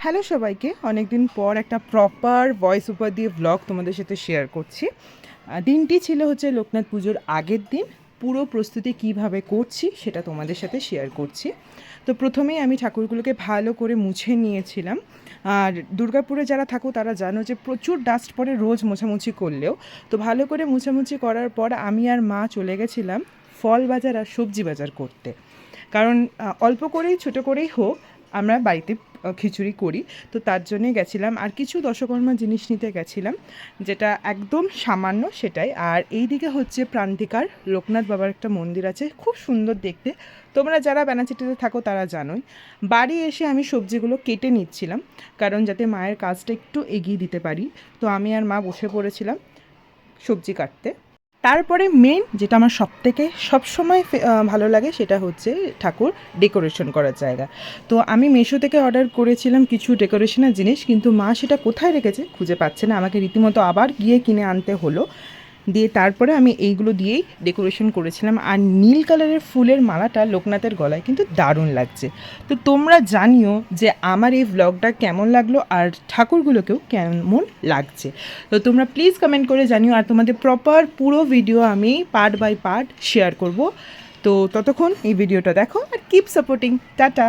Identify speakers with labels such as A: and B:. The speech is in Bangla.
A: হ্যালো সবাইকে, অনেকদিন পর একটা প্রপার ভয়েস ওভার দিয়ে ব্লগ তোমাদের সাথে শেয়ার করছি। দিনটি ছিল হচ্ছে লোকনাথ পুজোর আগের দিন। পুরো প্রস্তুতি কিভাবে করছি সেটা তোমাদের সাথে শেয়ার করছি। তো প্রথমেই আমি ঠাকুরগুলোকে ভালো করে মুছে নিয়েছিলাম। আর দুর্গাপুরে যারা থাকো তারা জানো যে প্রচুর ডাস্ট পড়ে রোজ মোছামুছি করলেও। তো ভালো করে মুছামুছি করার পর আমি আর মা চলে গেছিলাম ফল বাজার আর সবজি বাজার করতে। কারণ অল্প করেই ছোটো করেই হোক আমরা বাড়িতে খিচুড়ি করি। তো তার জন্যে গেছিলাম, আর কিছু দশকর্মা জিনিস নিতে গেছিলাম যেটা একদম সামান্য সেটাই। আর এই দিকে হচ্ছে প্রান্তিকার লোকনাথ বাবার একটা মন্দির আছে, খুব সুন্দর দেখতে। তোমরা যারা বেনাচিটিতে থাকো তারা জানোই। বাড়ি এসে আমি সবজিগুলো কেটে নিচ্ছিলাম, কারণ যাতে মায়ের কাজটা একটু এগিয়ে দিতে পারি। তো আমি আর মা বসে পড়েছিলাম সবজি কাটতে। তারপরে মেন যেটা আমার সবথেকে সবসময় ভালো লাগে সেটা হচ্ছে ঠাকুর ডেকোরেশন করার জায়গা। তো আমি মিশো থেকে অর্ডার করেছিলাম কিছু ডেকোরেশনের জিনিস, কিন্তু মা সেটা কোথায় রেখেছে খুঁজে পাচ্ছে না, আমাকে রীতিমতো আবার গিয়ে কিনে আনতে হলো। দিয়ে তারপরে আমি এইগুলো দিয়েই ডেকোরেশন করেছিলাম। আর নীল কালারের ফুলের মালাটা লোকনাথের গলায় কিন্তু দারুণ লাগছে। তো তোমরা জানিও যে আমার এই ভ্লগটা কেমন লাগলো আর ঠাকুরগুলোকেও কেমন লাগছে। তো তোমরা প্লিজ কমেন্ট করে জানিও, আর তোমাদের প্রপার পুরো ভিডিও আমি পার্ট বাই পার্ট শেয়ার করব। তো ততক্ষণ এই ভিডিওটা দেখো আর কিপ সাপোর্টিং। টাটা।